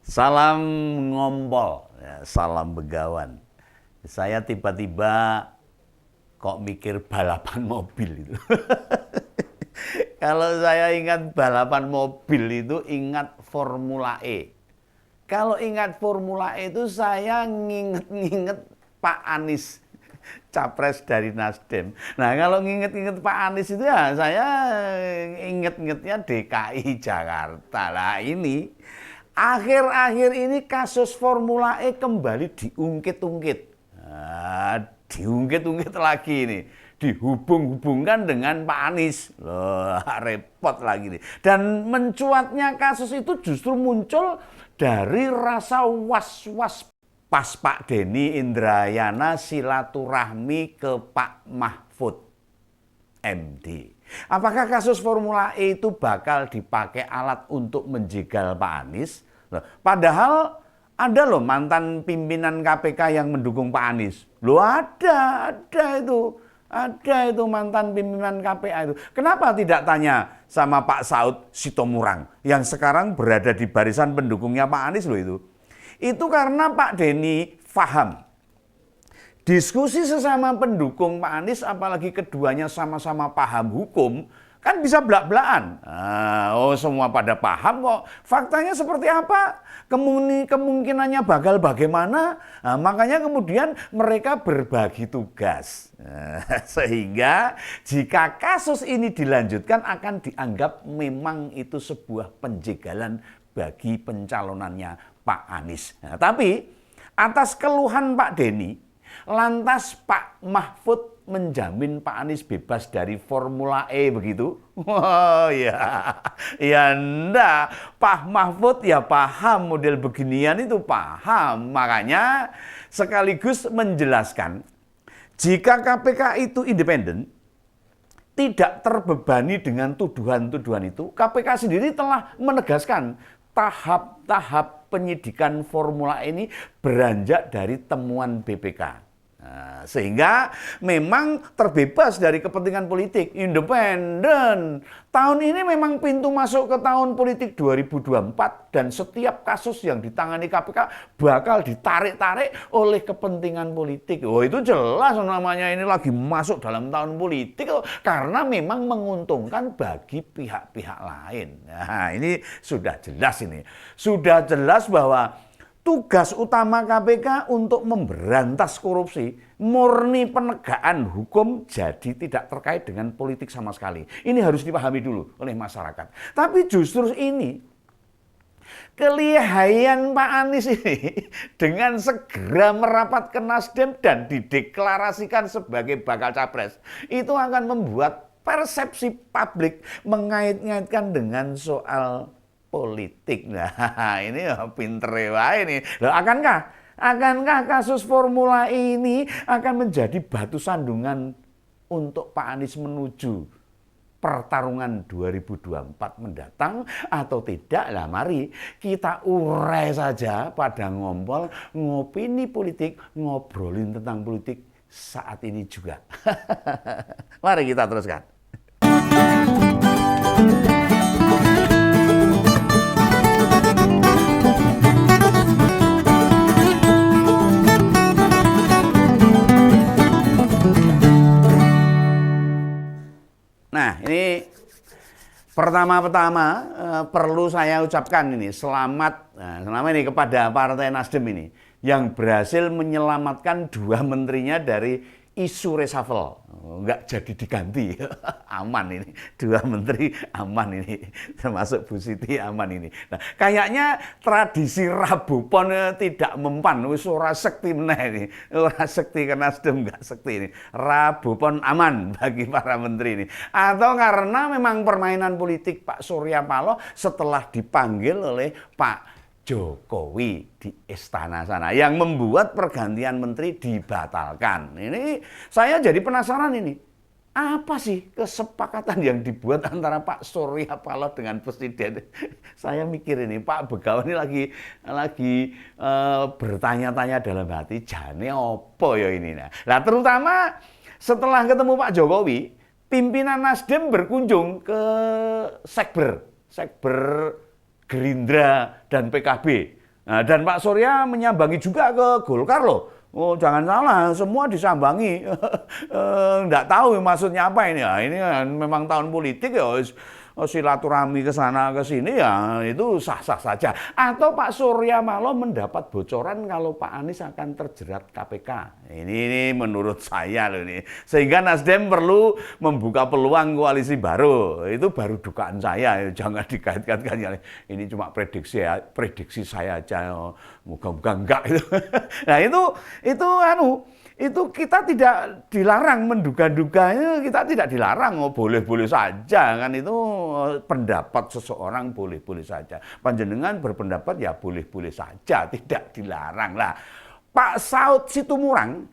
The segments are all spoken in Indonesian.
Salam ngompol, ya, salam begawan. Saya tiba-tiba kok mikir balapan mobil itu. Kalau saya ingat balapan mobil itu ingat Formula E. Kalau ingat Formula E itu saya nginget-nginget Pak Anies, capres dari Nasdem. Nah, kalau nginget-nginget Pak Anies itu ya saya inget-ingetnya DKI Jakarta. Nah, ini akhir-akhir ini kasus Formula E kembali diungkit-ungkit. Nah, diungkit-ungkit lagi ini. Dihubung-hubungkan dengan Pak Anies. Loh, repot lagi nih. Dan mencuatnya kasus itu justru muncul dari rasa was-was pas Pak Denny Indrayana silaturahmi ke Pak Mahfud MD. Apakah kasus Formula E itu bakal dipakai alat untuk menjegal Pak Anies? Padahal ada loh mantan pimpinan KPK yang mendukung Pak Anies. Loh ada itu. Ada itu mantan pimpinan KPK itu. Kenapa tidak tanya sama Pak Saud Sitomorang yang sekarang berada di barisan pendukungnya Pak Anies loh itu. Itu karena Pak Denny paham. Diskusi sesama pendukung Pak Anies, apalagi keduanya sama-sama paham hukum, kan bisa belak-belakan. Semua pada paham kok. Faktanya seperti apa? Kemungkinannya bakal bagaimana? Makanya kemudian mereka berbagi tugas. Sehingga jika kasus ini dilanjutkan akan dianggap memang itu sebuah penjegalan bagi pencalonannya Pak Anies. Tapi atas keluhan Pak Denny, lantas Pak Mahfud menjamin Pak Anies bebas dari Formula E begitu? Oh ya enggak. Pak Mahfud ya paham model beginian itu paham. Makanya sekaligus menjelaskan jika KPK itu independen, tidak terbebani dengan tuduhan-tuduhan itu, KPK sendiri telah menegaskan tahap-tahap penyidikan Formula E ini beranjak dari temuan BPK. Sehingga memang terbebas dari kepentingan politik, independen. Tahun ini memang pintu masuk ke tahun politik 2024 dan setiap kasus yang ditangani KPK bakal ditarik-tarik oleh kepentingan politik. Oh itu jelas namanya ini lagi masuk dalam tahun politik karena memang menguntungkan bagi pihak-pihak lain. Nah ini sudah jelas ini. Sudah jelas bahwa tugas utama KPK untuk memberantas korupsi, murni penegakan hukum, jadi tidak terkait dengan politik sama sekali. Ini harus dipahami dulu oleh masyarakat. Tapi justru ini, kelihayan Pak Anies ini dengan segera merapat ke Nasdem dan dideklarasikan sebagai bakal capres, itu akan membuat persepsi publik mengait-ngaitkan dengan soal politik. Nah, ini pinter wae ini. Loh, akankah kasus Formula E ini akan menjadi batu sandungan untuk Pak Anies menuju pertarungan 2024 mendatang atau tidak? Lah mari kita urai saja pada ngompol, ngopini politik, ngobrolin tentang politik saat ini juga. Mari kita teruskan. Nah, ini pertama-tama perlu saya ucapkan ini selamat ini kepada Partai Nasdem ini yang berhasil menyelamatkan dua menterinya dari isu reshuffle. Nggak jadi diganti. Aman ini. Dua menteri aman ini. Termasuk Bu Siti aman ini. Nah, kayaknya tradisi Rabu Pon tidak mempan. Wis ora sekti meneh ini. Ora sekti ke Nasdem, nggak sekti ini. Rabu Pon aman bagi para menteri ini. Atau karena memang permainan politik Pak Surya Paloh setelah dipanggil oleh Pak Jokowi di istana sana yang membuat pergantian menteri dibatalkan. Ini saya jadi penasaran ini. Apa sih kesepakatan yang dibuat antara Pak Surya Paloh dengan Presiden? Saya mikir ini Pak Begawan ini lagi bertanya-tanya dalam hati, jane opo ya ini. Nah, terutama setelah ketemu Pak Jokowi, pimpinan Nasdem berkunjung ke Sekber Gerindra dan PKB. Nah, dan Pak Surya menyambangi juga ke Golkar loh. Oh, jangan salah, semua disambangi. Nggak tahu maksudnya apa ini. Ya, ini kan memang tahun politik ya. Silaturahmi ke sana ke sini ya itu sah-sah saja. Atau Pak Surya Paloh mendapat bocoran kalau Pak Anies akan terjerat KPK. Ini menurut saya loh ini. Sehingga Nasdem perlu membuka peluang koalisi baru. Itu baru dugaan saya. Jangan dikait-kaitkan. Ini cuma prediksi saya aja. Moga-moga enggak itu. Nah itu kita tidak dilarang menduga-duganya, kita tidak dilarang, boleh-boleh saja kan, itu pendapat seseorang boleh-boleh saja. Panjenengan berpendapat ya boleh-boleh saja, tidak dilarang lah. Pak Saud Situmorang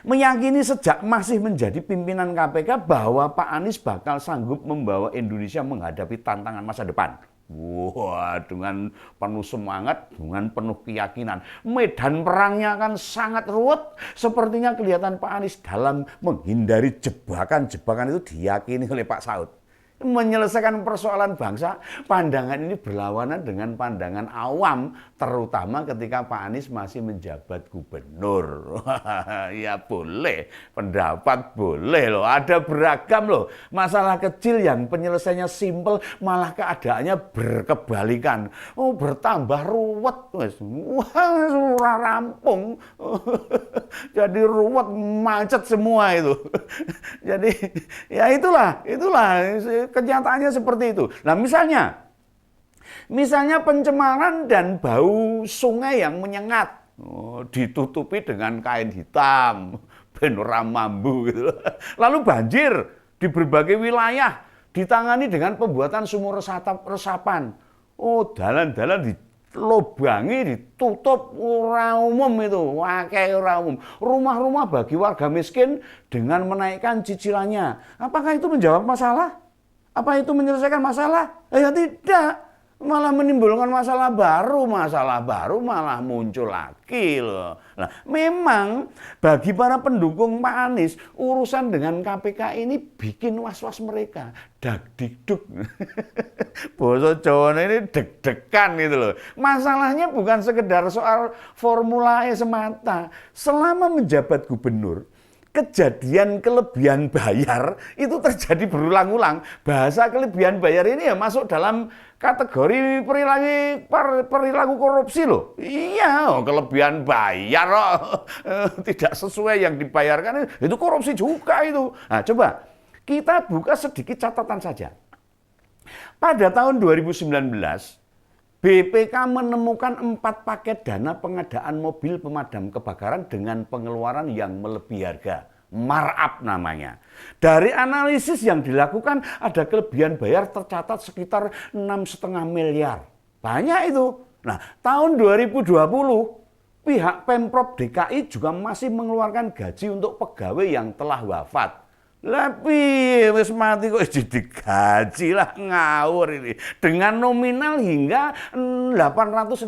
meyakini sejak masih menjadi pimpinan KPK bahwa Pak Anies bakal sanggup membawa Indonesia menghadapi tantangan masa depan. Wah, dengan penuh semangat, dengan penuh keyakinan. Medan perangnya akan sangat ruwet. Sepertinya kelihatan Pak Anies dalam menghindari jebakan-jebakan itu diyakini oleh Pak Saud. Menyelesaikan persoalan bangsa, pandangan ini berlawanan dengan pandangan awam, terutama ketika Pak Anies masih menjabat gubernur. Ya boleh, pendapat boleh loh, ada beragam loh. Masalah kecil yang penyelesaiannya simpel, malah keadaannya berkebalikan. Oh, bertambah ruwet, wah, rampung. Jadi ruwet, macet semua itu. Jadi ya itulah kenyataannya seperti itu. Nah, misalnya pencemaran dan bau sungai yang menyengat, ditutupi dengan kain hitam, ben ora mambu gitu. Lalu banjir di berbagai wilayah ditangani dengan pembuatan sumur resapan. Oh, dalan-dalan dilobangi, ditutup, ora umum itu, wakai ora umum. Rumah-rumah bagi warga miskin dengan menaikkan cicilannya. Apakah itu menjawab masalah? Apa itu menyelesaikan masalah? Ya tidak, malah menimbulkan masalah baru malah muncul lagi loh. Nah, memang bagi para pendukung Pak Anies, urusan dengan KPK ini bikin was-was mereka. Dagdikduk. Basa Jawa ini deg-degan gitu loh. Masalahnya bukan sekedar soal Formula E semata. Selama menjabat gubernur, kejadian kelebihan bayar itu terjadi berulang-ulang. Bahasa kelebihan bayar ini ya masuk dalam kategori perilaku korupsi loh. Iya, kelebihan bayar tidak sesuai yang dibayarkan itu korupsi juga itu. Nah, coba kita buka sedikit catatan saja. Pada tahun 2019, BPK menemukan 4 paket dana pengadaan mobil pemadam kebakaran dengan pengeluaran yang melebihi harga. Markup namanya. Dari analisis yang dilakukan, ada kelebihan bayar tercatat sekitar 6,5 miliar. Banyak itu. Nah, tahun 2020, pihak Pemprov DKI juga masih mengeluarkan gaji untuk pegawai yang telah wafat. Tapi wis mati kok digaji lah, ngawur ini. Dengan nominal hingga 862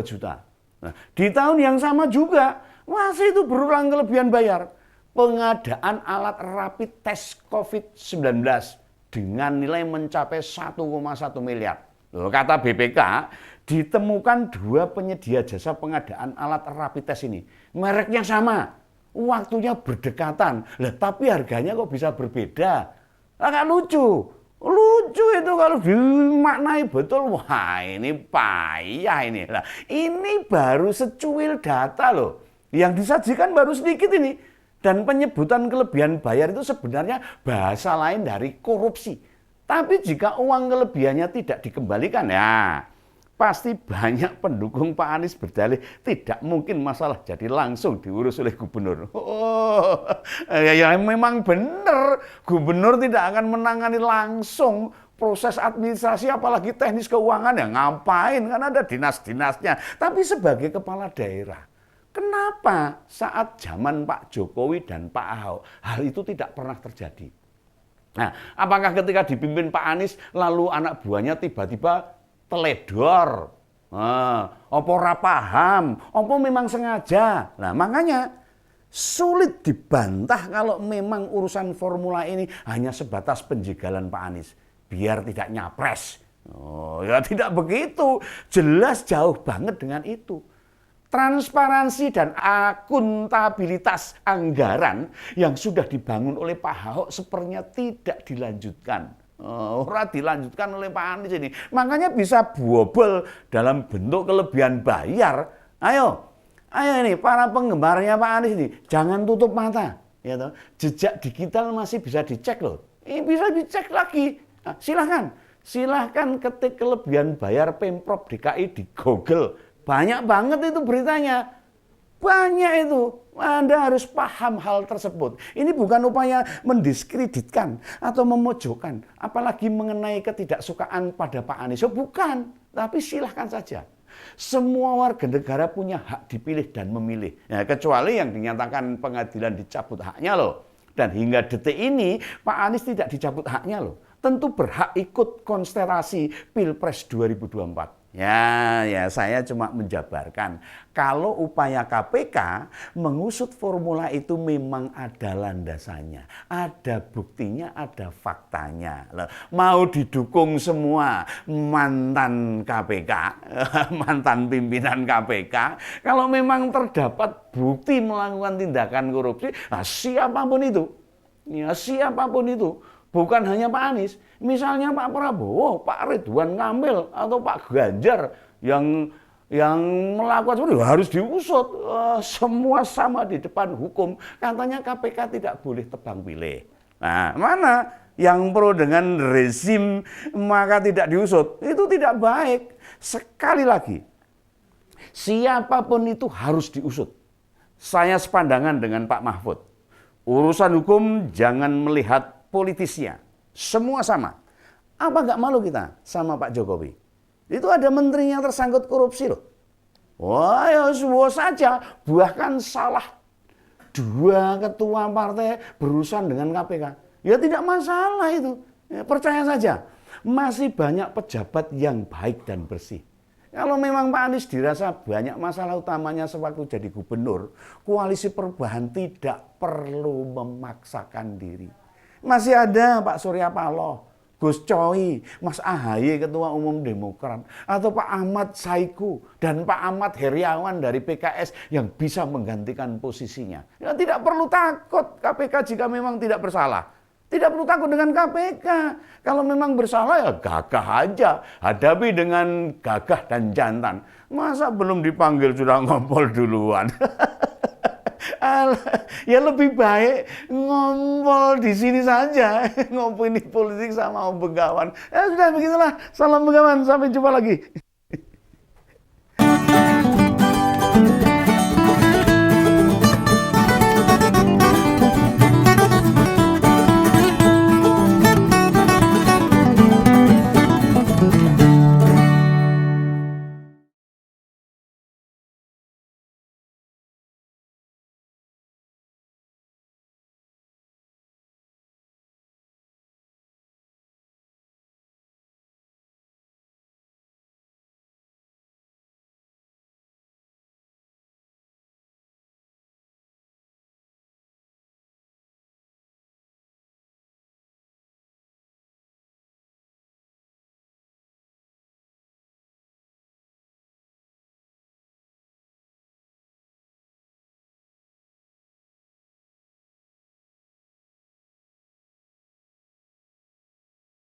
juta. Nah, di tahun yang sama juga masih itu berulang kelebihan bayar. Pengadaan alat rapid test COVID-19 dengan nilai mencapai 1,1 miliar. Loh, kata BPK, ditemukan 2 penyedia jasa pengadaan alat rapid test ini. Mereknya sama. Waktunya berdekatan, lah tapi harganya kok bisa berbeda. Agak lucu. Lucu itu kalau dimaknai betul. Wah, ini payah ini. Lah, ini baru secuil data loh. Yang disajikan baru sedikit ini. Dan penyebutan kelebihan bayar itu sebenarnya bahasa lain dari korupsi. Tapi jika uang kelebihannya tidak dikembalikan, ya pasti banyak pendukung Pak Anies berdalih tidak mungkin masalah jadi langsung diurus oleh gubernur. Oh, ya memang benar, gubernur tidak akan menangani langsung proses administrasi apalagi teknis keuangan, ya ngapain, kan ada dinas-dinasnya. Tapi sebagai kepala daerah, kenapa saat zaman Pak Jokowi dan Pak Ahok hal itu tidak pernah terjadi? Nah, apakah ketika dipimpin Pak Anies lalu anak buahnya tiba-tiba teledor, apa ora paham, apa memang sengaja. Nah, makanya sulit dibantah kalau memang urusan formula ini hanya sebatas penjagalan Pak Anies biar tidak nyapres. Oh, ya tidak begitu. Jelas jauh banget dengan itu. Transparansi dan akuntabilitas anggaran yang sudah dibangun oleh Pak Ahok sepertinya tidak dilanjutkan. Ora dilanjutkan oleh Pak Anies ini. Makanya bisa bobol dalam bentuk kelebihan bayar. Ayo ini para penggemarnya Pak Anies ini, jangan tutup mata. Ya toh. Jejak digital masih bisa dicek loh. Ini bisa dicek lagi. Nah, silahkan ketik kelebihan bayar Pemprov DKI di Google. Banyak banget itu beritanya. Banyak itu. Anda harus paham hal tersebut. Ini bukan upaya mendiskreditkan atau memojokkan. Apalagi mengenai ketidaksukaan pada Pak Anies. Bukan. Tapi silahkan saja. Semua warga negara punya hak dipilih dan memilih. Ya, kecuali yang dinyatakan pengadilan dicabut haknya loh. Dan hingga detik ini Pak Anies tidak dicabut haknya loh. Tentu berhak ikut konstelasi Pilpres 2024. Ya, saya cuma menjabarkan. Kalau upaya KPK mengusut formula itu memang ada landasannya. Ada buktinya, ada faktanya. Loh, mau didukung semua mantan KPK, mantan pimpinan KPK. Kalau memang terdapat bukti melakukan tindakan korupsi, nah siapapun itu. Ya, siapapun itu. Bukan hanya Pak Anies, misalnya Pak Prabowo, Pak Ridwan Kamil, atau Pak Ganjar yang melakukan seperti itu harus diusut. Semua sama di depan hukum. Katanya KPK tidak boleh tebang pilih. Nah, mana yang pro dengan rezim maka tidak diusut? Itu tidak baik. Sekali lagi, siapapun itu harus diusut. Saya sepandangan dengan Pak Mahfud. Urusan hukum jangan melihat politisnya, semua sama. Apa nggak malu kita sama Pak Jokowi? Itu ada menterinya tersangkut korupsi loh. Wah, ya semua saja. Bahkan salah 2 ketua partai berurusan dengan KPK. Ya tidak masalah itu. Ya, percaya saja. Masih banyak pejabat yang baik dan bersih. Kalau memang Pak Anies dirasa banyak masalah utamanya sewaktu jadi gubernur, koalisi perubahan tidak perlu memaksakan diri. Masih ada Pak Surya Paloh, Gus Coy, Mas Ahaye Ketua Umum Demokrat, atau Pak Ahmad Saiku dan Pak Ahmad Heriawan dari PKS yang bisa menggantikan posisinya. Ya, tidak perlu takut KPK jika memang tidak bersalah. Tidak perlu takut dengan KPK. Kalau memang bersalah ya gagah aja. Hadapi dengan gagah dan jantan. Masa belum dipanggil sudah ngompol duluan? Ya lebih baik ngompol di sini saja, ngopini politik sama Om Begawan. Ya sudah begitulah, salam Begawan, sampai jumpa lagi.